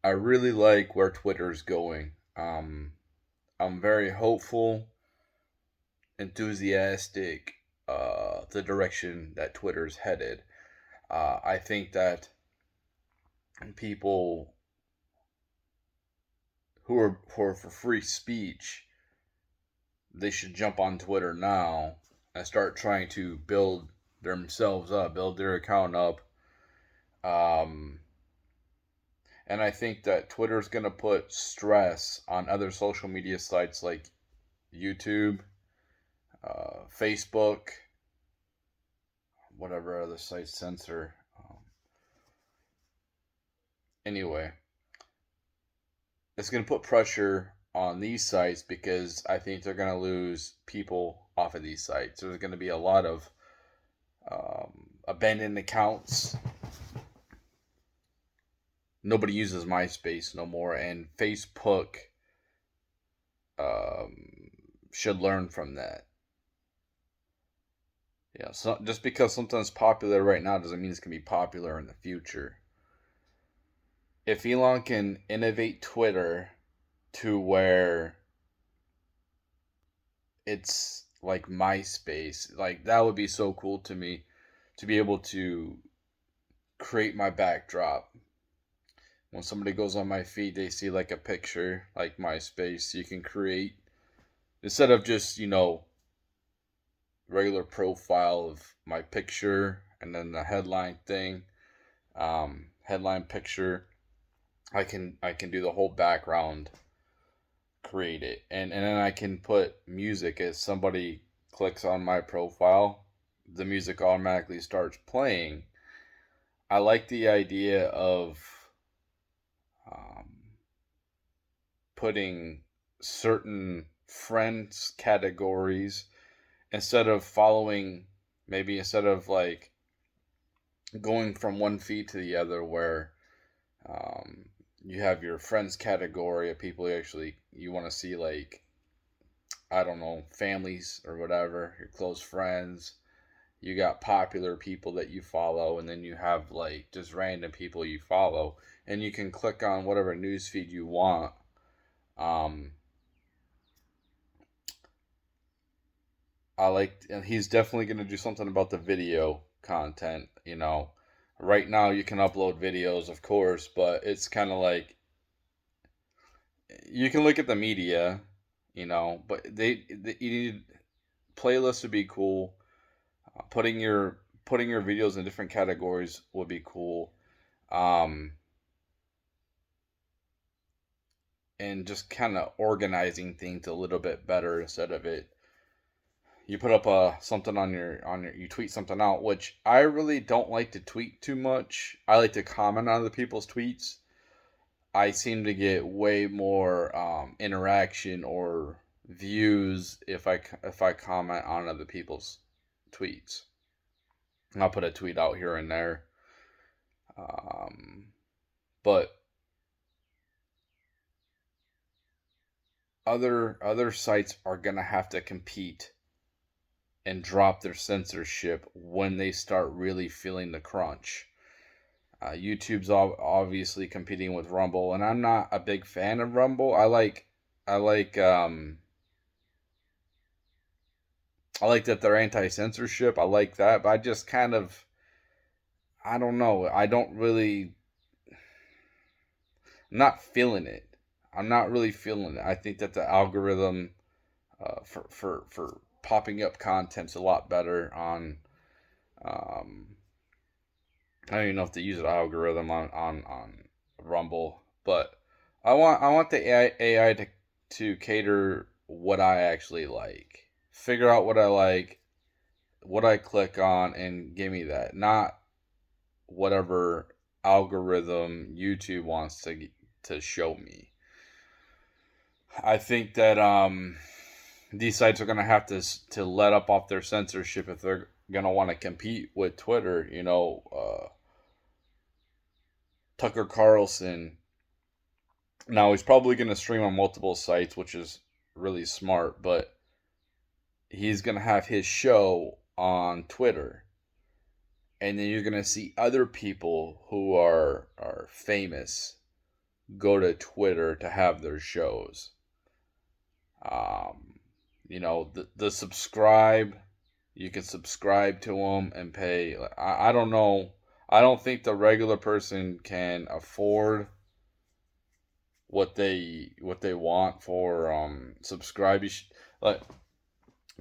I really like where Twitter's going. I'm very hopeful, enthusiastic, the direction that Twitter's headed. I think that people who are for free speech, they should jump on Twitter now and start trying to build themselves up, build their account up. Um, and I think that Twitter's gonna put stress on other social media sites like YouTube, Facebook, whatever other sites censor. Anyway, it's going to put pressure on these sites because I think they're going to lose people off of these sites. There's going to be a lot of abandoned accounts. Nobody uses MySpace no more, and Facebook um, should learn from that. Yeah, so just because something's popular right now doesn't mean it's going to be popular in the future. If Elon can innovate Twitter to where it's like MySpace, like that would be so cool to me to be able to create my backdrop. When somebody goes on my feed, they see like a picture, like MySpace. You can create instead of just regular profile of my picture and then the headline thing, headline picture. I can do the whole background, create it, and then I can put music as somebody clicks on my profile, the music automatically starts playing. I like the idea of um, putting certain friends categories instead of following, maybe instead of like going from one feed to the other where um, you have your friends category of people you want to see, like, I don't know, families or whatever, your close friends. You got popular people that you follow, and then you have like just random people you follow, and you can click on whatever newsfeed you want. Um, I like, and he's definitely going to do something about the video content. Right now you can upload videos, of course, but it's kind of like you can look at the media, but you need playlists would be cool. Putting your videos in different categories would be cool. Um, and just kind of organizing things a little bit better instead of it. You put up something on your you tweet something out, which I really don't like to tweet too much. I like to comment on other people's tweets. I seem to get way more interaction or views if I comment on other people's tweets. I'll put a tweet out here and there. Um, but other sites are gonna have to compete and drop their censorship when they start really feeling the crunch. YouTube's obviously competing with Rumble, and I'm not a big fan of Rumble. I like that they're anti-censorship. I like that, but I just kind of, I don't know. I don't really, I'm not feeling it. I'm not really feeling it. I think that the algorithm for popping up content's a lot better on. Um, I don't even know if they use an algorithm on Rumble, but I want the AI to cater what I actually like. Figure out what I like, what I click on, and give me that. Not whatever algorithm YouTube wants to show me. I think that these sites are gonna have to let up off their censorship if they're gonna want to compete with Twitter. Tucker Carlson. Now he's probably gonna stream on multiple sites, which is really smart, but he's gonna have his show on Twitter, and then you're gonna see other people who are famous go to Twitter to have their shows. Um, the subscribe, you can subscribe to them and pay. I don't know. I don't think the regular person can afford what they want for subscribe. Like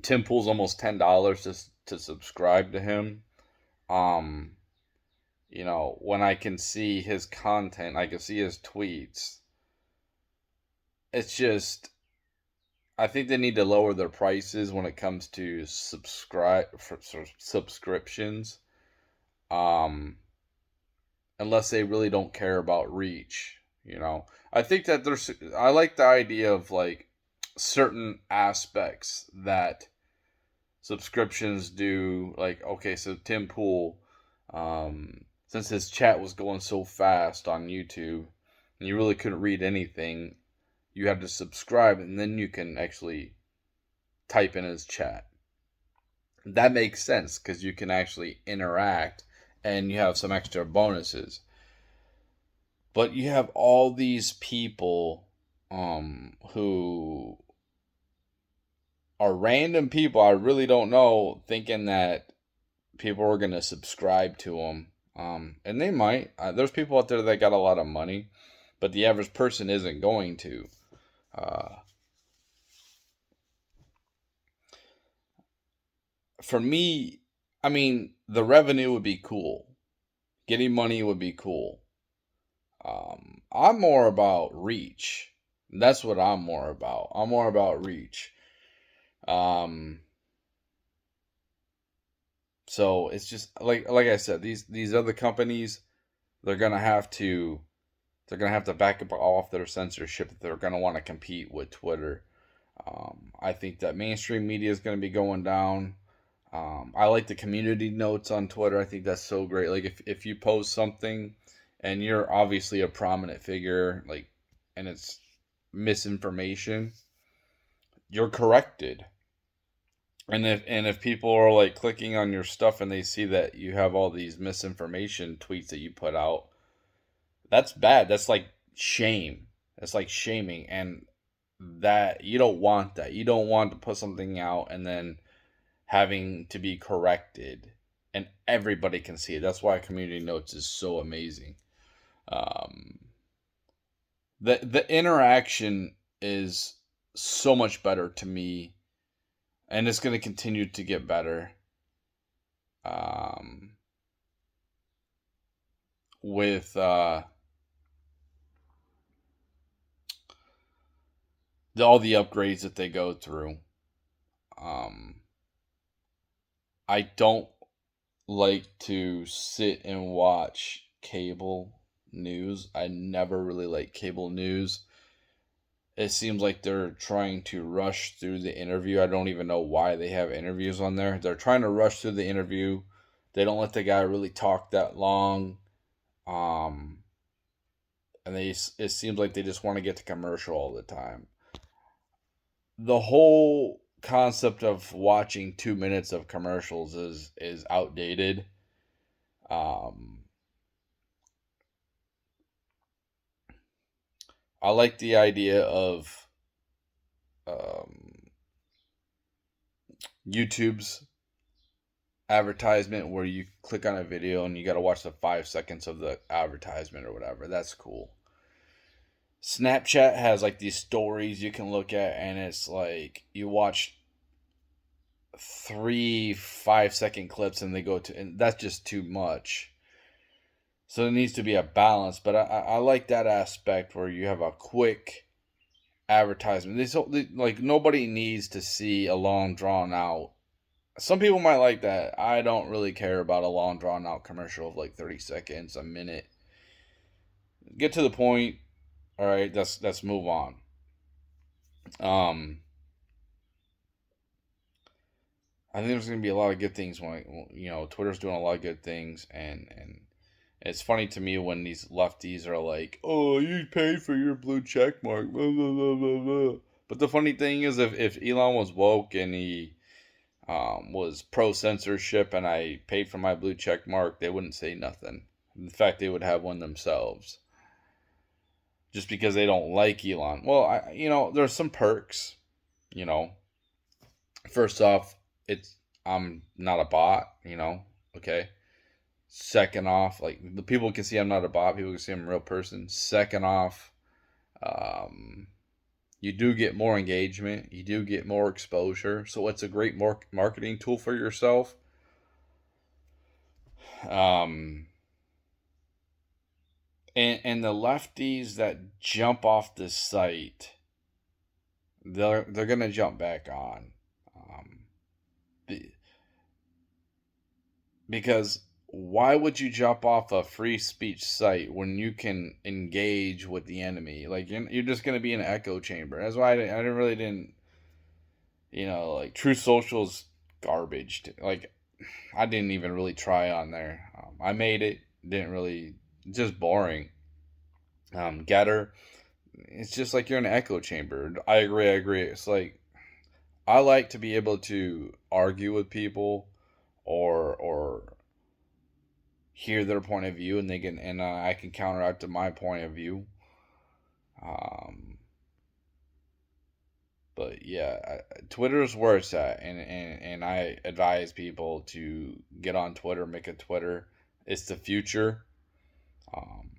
Tim Pool's almost $10 to subscribe to him. Um, when I can see his content, I can see his tweets. It's just I think they need to lower their prices when it comes to subscriptions. Um, unless they really don't care about reach. I think that I like the idea of like certain aspects that subscriptions do. Like, okay, so Tim Pool, since his chat was going so fast on YouTube, and you really couldn't read anything, you had to subscribe, and then you can actually type in his chat. That makes sense because you can actually interact and you have some extra bonuses. But you have all these people who are random people I really don't know, thinking that people are going to subscribe to them. And they might. There's people out there that got a lot of money, but the average person isn't going to. For me, I mean, the revenue would be cool. Getting money would be cool. I'm more about reach. That's what I'm more about. I'm more about reach. Um, so it's just like I said, these other companies, they're gonna have to they're gonna have to back up off their censorship if they're gonna want to compete with Twitter. I think that mainstream media is gonna be going down. I like the community notes on Twitter. I think that's so great. Like if you post something and you're obviously a prominent figure, like, and it's misinformation, you're corrected. And if people are like clicking on your stuff and they see that you have all these misinformation tweets that you put out, that's bad. That's like shame. That's like shaming, and that you don't want that. You don't want to put something out and then having to be corrected and everybody can see it. That's why community notes is so amazing. Um, the interaction is so much better to me, and it's going to continue to get better. Um, with all the upgrades that they go through. Um, I don't like to sit and watch cable news. I never really like cable news. It seems like they're trying to rush through the interview. I don't even know why they have interviews on there. They're trying to rush through the interview. They don't let the guy really talk that long. Um, and it seems like they just want to get to commercial all the time. The whole concept of watching 2 minutes of commercials is outdated. Um, I like the idea of um, YouTube's advertisement where you click on a video and you got to watch the 5 seconds of the advertisement or whatever. That's cool. Snapchat has like these stories you can look at, and it's like you watch 3 5-second clips and they go to, and that's just too much. So there needs to be a balance, but I like that aspect where you have a quick advertisement. Like nobody needs to see a long drawn out. Some people might like that. I don't really care about a long drawn out commercial of like 30 seconds, a minute. Get to the point. All right, let's move on. Um, I think there's gonna be a lot of good things when Twitter's doing a lot of good things, and it's funny to me when these lefties are like, "Oh, you paid for your blue check mark," blah, blah, blah, blah, blah. But the funny thing is, if Elon was woke and he was pro censorship and I paid for my blue check mark, they wouldn't say nothing. In fact, they would have one themselves. just because they don't like Elon. Well, there's some perks. You know, first off, I'm not a bot. Okay. Second off, like the people can see I'm not a bot. People can see I'm a real person. Second off, um, you do get more engagement. You do get more exposure. So it's a great marketing tool for yourself. Um, and the lefties that jump off the site, they're gonna jump back on, um, because why would you jump off a free speech site when you can engage with the enemy? Like you're just gonna be an echo chamber. That's why I really didn't. Like True Social's garbage. Like I didn't even really try on there. I made it. Didn't really. Just boring. Getter. It's just like you're in an echo chamber. I agree. It's like I like to be able to argue with people, or hear their point of view, and I can counteract to my point of view. Um, but yeah, Twitter is where it's at, and I advise people to get on Twitter, make a Twitter. It's the future, um,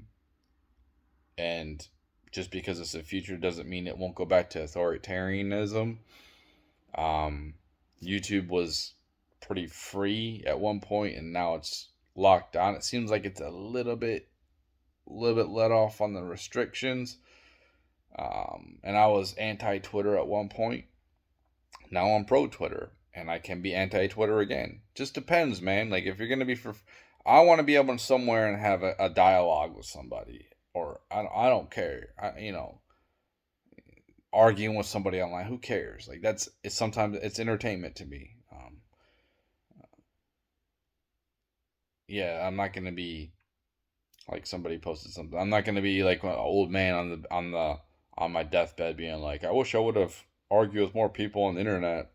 and just because it's the future doesn't mean it won't go back to authoritarianism. Um, YouTube was pretty free at one point, and now it's locked down. It seems like it's a little bit let off on the restrictions. And I was anti Twitter at one point. Now I'm pro Twitter, and I can be anti Twitter again. Just depends, man. Like if you're gonna be I want to be able to somewhere and have a dialogue with somebody, or I don't care. Arguing with somebody online, who cares? Like it's sometimes it's entertainment to me. Yeah, I'm not gonna be like somebody posted something. I'm not gonna be like an old man on my deathbed being like, I wish I would have argued with more people on the internet.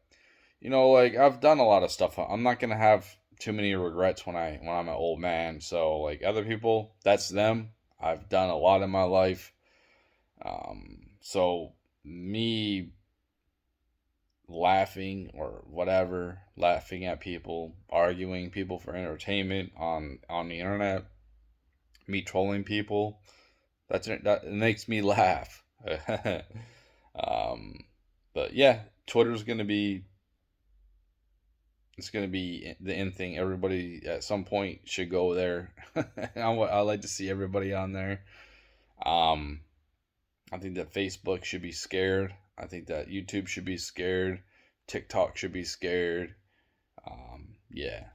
Like I've done a lot of stuff. I'm not gonna have too many regrets when I'm an old man. So like other people, that's them. I've done a lot in my life. So me laughing or whatever, laughing at people, arguing people for entertainment on the internet, me trolling people, that makes me laugh. um, but yeah, Twitter's gonna be it's gonna be the end thing. Everybody at some point should go there. I like to see everybody on there. Um, I think that Facebook should be scared. I think that YouTube should be scared. TikTok should be scared. Yeah.